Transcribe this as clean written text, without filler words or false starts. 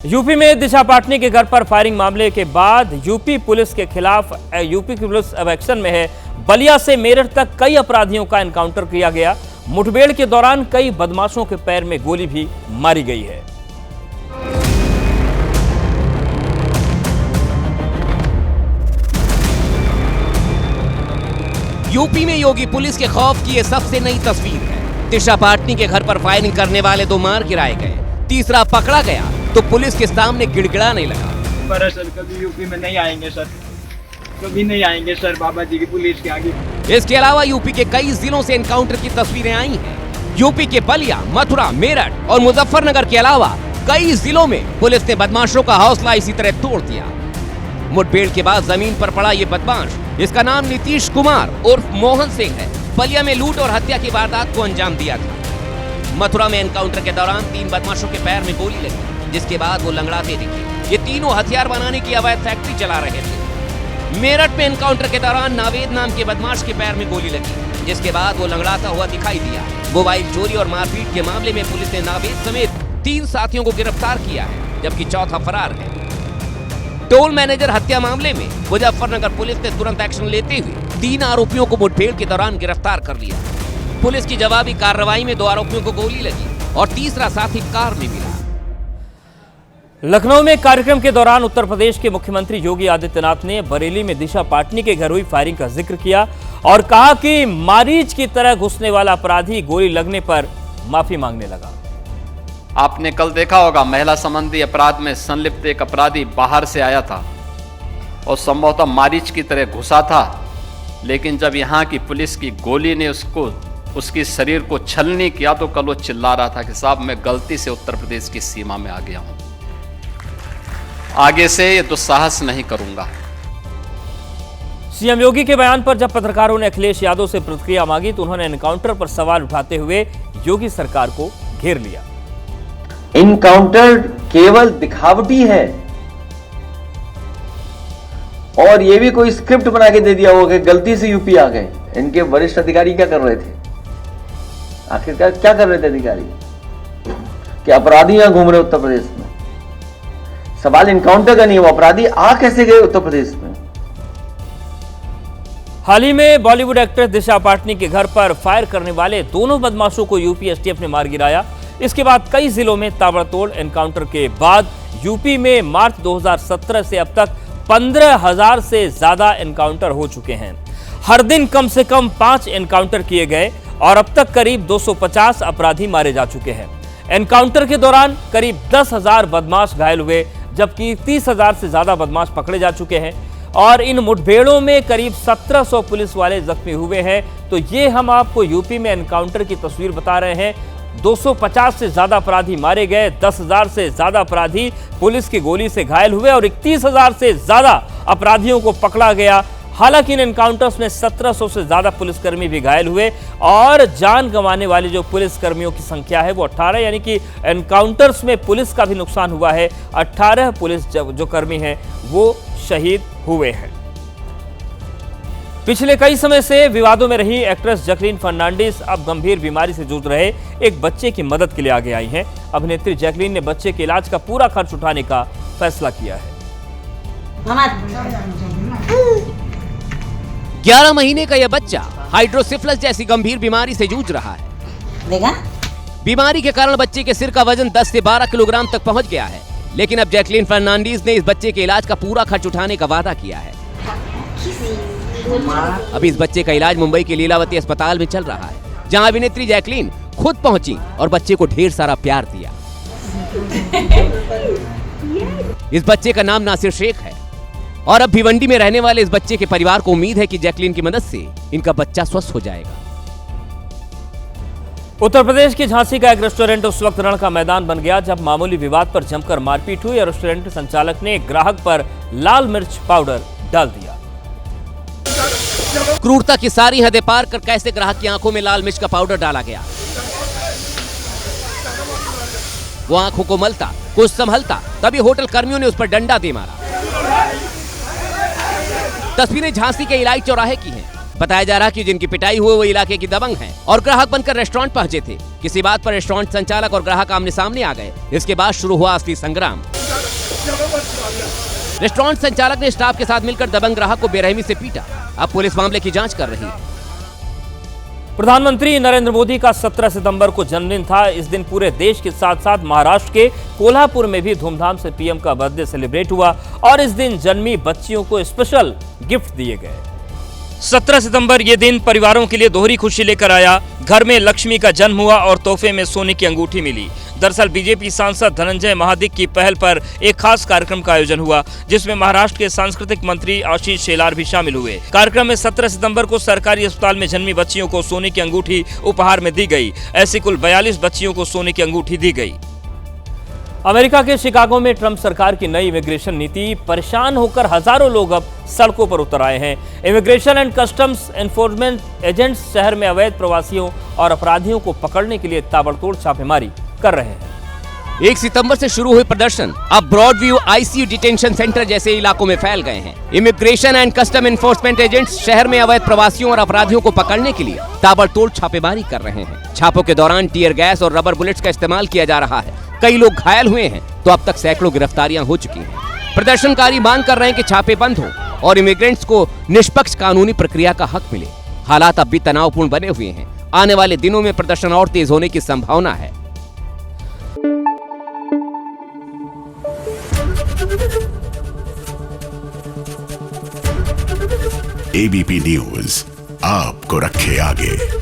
UP में दिशा पाटनी के घर पर फायरिंग मामले के बाद यूपी पुलिस के खिलाफ यूपी की पुलिस अब एक्शन में है। बलिया से मेरठ तक कई अपराधियों का एनकाउंटर किया गया। मुठभेड़ के दौरान कई बदमाशों के पैर में गोली भी मारी गई है। यूपी में योगी पुलिस के खौफ की ये सबसे नई तस्वीर है। दिशा पाटनी के घर पर फायरिंग करने वाले 2 मार गिराए गए, तीसरा पकड़ा गया तो पुलिस के सामने गिड़गिड़ाने लगा। पर सर कभी यूपी में नहीं आएंगे सर, कभी नहीं आएंगे सर बाबा जी की पुलिस के आगे। इसके अलावा यूपी के कई जिलों से एनकाउंटर की तस्वीरें आई हैं। यूपी के बलिया, मथुरा, मेरठ और मुजफ्फरनगर के अलावा कई जिलों में पुलिस ने बदमाशों का हौसला इसी तरह तोड़ दिया। मुठभेड़ के बाद जमीन पर पड़ा ये बदमाश, इसका नाम नीतीश कुमार उर्फ मोहन सिंह है, बलिया में लूट और हत्या की वारदात को अंजाम दिया था। मथुरा में एनकाउंटर के दौरान 3 बदमाशों के पैर में गोली लगी, जिसके बाद वो लंगड़ाते दिखे। ये तीनों हथियार बनाने की अवैध फैक्ट्री चला रहे थे। मेरठ में एनकाउंटर के दौरान नावेद नाम के बदमाश के पैर में गोली लगी, जिसके बाद वो लंगड़ाता हुआ दिखाई दिया। मोबाइल चोरी और मारपीट के मामले में पुलिस ने नावेद समेत 3 साथियों को गिरफ्तार किया है, जबकि चौथा फरार है। टोल मैनेजर हत्या मामले में मुजफ्फरनगर पुलिस ने तुरंत एक्शन लेते हुए 3 आरोपियों को मुठभेड़ के दौरान गिरफ्तार कर लिया। पुलिस की जवाबी कार्रवाई में 2 आरोपियों को गोली लगी और तीसरा साथी कार में मिला। लखनऊ में कार्यक्रम के दौरान उत्तर प्रदेश के मुख्यमंत्री योगी आदित्यनाथ ने बरेली में दिशा पाटनी के घर हुई फायरिंग का जिक्र किया और कहा कि मारीच की तरह घुसने वाला अपराधी गोली लगने पर माफी मांगने लगा। आपने कल देखा होगा, महिला संबंधी अपराध में संलिप्त एक अपराधी बाहर से आया था और संभवतः मारीच की तरह घुसा था, लेकिन जब यहाँ की पुलिस की गोली ने उसकी शरीर को छलनी किया तो कल वो चिल्ला रहा था कि साहब मैं गलती से उत्तर प्रदेश की सीमा में आ गया हूं, आगे से ये दुस्साहस नहीं करूंगा। सीएम योगी के बयान पर जब पत्रकारों ने अखिलेश यादव से प्रतिक्रिया मांगी तो उन्होंने एनकाउंटर पर सवाल उठाते हुए योगी सरकार को घेर लिया। इनकाउंटर केवल दिखावटी है और ये भी कोई स्क्रिप्ट बना के दे दिया होगा कि गलती से यूपी आ गए। इनके वरिष्ठ अधिकारी क्या कर रहे थे, आखिरकार क्या कर रहे थे अधिकारी, कि अपराधी यहां घूम रहे उत्तर प्रदेश में। सवाल इनकाउंटर का नहीं, वो अपराधी आ कैसे गए उत्तर प्रदेश में। हाल ही में बॉलीवुड एक्ट्रेस दिशा पाटनी के घर पर फायर करने वाले दोनों बदमाशों को यूपी एसटीएफ ने मार गिराया। इसके बाद कई जिलों में ताबड़तोड़ एनकाउंटर के बाद यूपी में मार्च 2017 से अब तक 15,000 से ज्यादा एनकाउंटर हो चुके हैं। हर दिन कम से कम 5 एनकाउंटर किए गए और अब तक करीब 250 अपराधी मारे जा चुके हैं। एनकाउंटर के दौरान करीब 10,000 बदमाश घायल हुए, जबकि 30,000 से ज्यादा बदमाश पकड़े जा चुके हैं और इन मुठभेड़ों में करीब 1700 पुलिस वाले जख्मी हुए हैं। तो ये हम आपको यूपी में एनकाउंटर की तस्वीर बता रहे हैं। 250 से ज्यादा अपराधी मारे गए, 10,000 से ज्यादा अपराधी पुलिस की गोली से घायल हुए और 31,000 से ज्यादा अपराधियों को पकड़ा गया। हालांकि इन एनकाउंटर्स में 1700 से ज्यादा पुलिसकर्मी भी घायल हुए और जान गंवाने वाले जो पुलिसकर्मियों की संख्या है वो 18, यानी कि एनकाउंटर्स में पुलिस का भी नुकसान हुआ है। 18 पुलिस जो कर्मी हैं वो शहीद हुए हैं। पिछले कई समय से विवादों में रही एक्ट्रेस जैकलीन फर्नांडिस अब गंभीर बीमारी से जूझ रहे एक बच्चे की मदद के लिए आगे आई हैं। अभिनेत्री जैकलीन ने बच्चे के इलाज का पूरा खर्च उठाने का फैसला किया है। 11 महीने का यह बच्चा हाइड्रोसिफिलिस जैसी गंभीर बीमारी से जूझ रहा है। देखा? बीमारी के कारण बच्चे के सिर का वजन 10 से 12 किलोग्राम तक पहुंच गया है, लेकिन अब जैकलीन फर्नांडिस ने इस बच्चे के इलाज का पूरा खर्च उठाने का वादा किया है। अभी इस बच्चे का इलाज मुंबई के लीलावती अस्पताल में चल रहा है, जहां अभिनेत्री जैकलीन खुद पहुंची और बच्चे को ढेर सारा प्यार दिया। इस बच्चे का नाम नासिर शेख है और अब भिवंडी में रहने वाले इस बच्चे के परिवार को उम्मीद है कि जैकलीन की मदद से इनका बच्चा स्वस्थ हो जाएगा। उत्तर प्रदेश के झांसी का एक रेस्टोरेंट उस वक्त रण का मैदान बन गया जब मामूली विवाद पर जमकर मारपीट हुई और रेस्टोरेंट संचालक ने ग्राहक पर लाल मिर्च पाउडर डाल दिया। क्रूरता की सारी हदें पार कर कैसे ग्राहक की आंखों में लाल मिर्च का पाउडर डाला गया। वो आंखों को मलता, कुछ संभलता, तभी होटल कर्मियों ने उस पर डंडा दे मारा। तस्वीरें झांसी के इलाही चौराहे की हैं। बताया जा रहा कि जिनकी पिटाई हुई वो इलाके की दबंग हैं और ग्राहक बनकर रेस्टोरेंट पहुंचे थे। किसी बात पर रेस्टोरेंट संचालक और ग्राहक आमने सामने आ गए। इसके बाद शुरू हुआ असली संग्राम। रेस्टोरेंट संचालक ने स्टाफ के साथ मिलकर दबंग ग्राहक को बेरहमी से पीटा। अब पुलिस मामले की जांच कर रही है। प्रधानमंत्री नरेंद्र मोदी का 17 सितंबर को जन्मदिन था। इस दिन पूरे देश के साथ साथ महाराष्ट्र के कोल्हापुर में भी धूमधाम से पीएम का बर्थडे सेलिब्रेट हुआ और इस दिन जन्मी बच्चियों को स्पेशल गिफ्ट दिए गए। 17 सितंबर ये दिन परिवारों के लिए दोहरी खुशी लेकर आया। घर में लक्ष्मी का जन्म हुआ और तोहफे में सोने की अंगूठी मिली। दरअसल बीजेपी सांसद धनंजय महादिक की पहल पर एक खास कार्यक्रम का आयोजन हुआ, जिसमें महाराष्ट्र के सांस्कृतिक मंत्री आशीष शेलार भी शामिल हुए। कार्यक्रम में 17 सितंबर को सरकारी अस्पताल में जन्मी बच्चियों को सोने की अंगूठी उपहार में दी गई। ऐसी कुल 42 बच्चियों को सोने की अंगूठी दी गई। अमेरिका के शिकागो में ट्रंप सरकार की नई इमिग्रेशन नीति परेशान होकर हजारों लोग अब सड़कों पर उतर आए हैं। Immigration and customs enforcement agents शहर में अवैध प्रवासियों और अपराधियों को पकड़ने के लिए ताबड़तोड़ छापेमारी कर रहे हैं। 1 सितंबर से शुरू हुए प्रदर्शन अब ब्रॉडव्यू आईसीयू डिटेंशन सेंटर जैसे इलाकों में फैल गए हैं। Immigration and custom enforcement agents शहर में अवैध प्रवासियों और अपराधियों को पकड़ने के लिए ताबड़तोड़ छापेमारी कर रहे हैं। छापों के दौरान टीयर गैस और रबर बुलेट्स का इस्तेमाल किया जा रहा है। कई लोग घायल हुए हैं तो अब तक सैकड़ों गिरफ्तारियां हो चुकी हैं। प्रदर्शनकारी मांग कर रहे हैं कि छापे बंद हो और इमिग्रेंट्स को निष्पक्ष कानूनी प्रक्रिया का हक मिले। हालात अब भी तनावपूर्ण बने हुए हैं। आने वाले दिनों में प्रदर्शन और तेज होने की संभावना है। एबीपी न्यूज आपको रखे आगे।